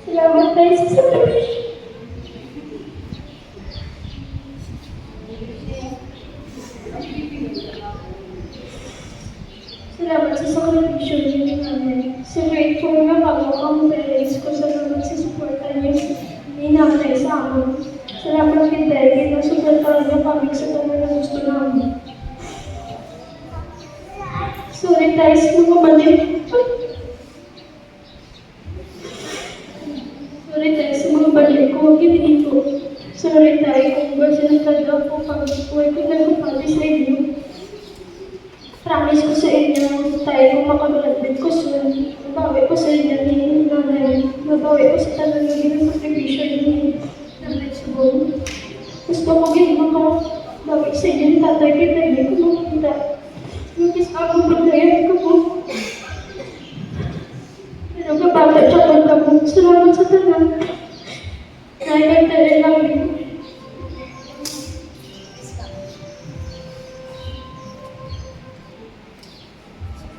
Salamat tayo sa sakripisyo. Salamat sa sakripisyo niyo namin. So grateful na bago ang parents ko. Salamat sa suporta niyo ni nanay sa amin. Salamat kay David na suportahan niyo kami sa tanan na gusto namin. Sorry tayo sa mga mali. Sorry tayo sa mga mali ko. Hindi ko. Sorry tayo kung ba sinagkada ko pag buhay ko nagpapali sa inyo. Promise ko sa inyo tayo kung makabalagdag ko sa mabawi ko sa inyo ni nanay. Mabawi ko sa tanan ng ginasakripisyo ni nanay sa buong. Gusto ko ginagawa sa inyo ni tatay kita. Hindi ko makita. Nukis ako pagdayan ko po. Pero kapagod siya pagkabot. Salamat sa tanan. Naikagdali lang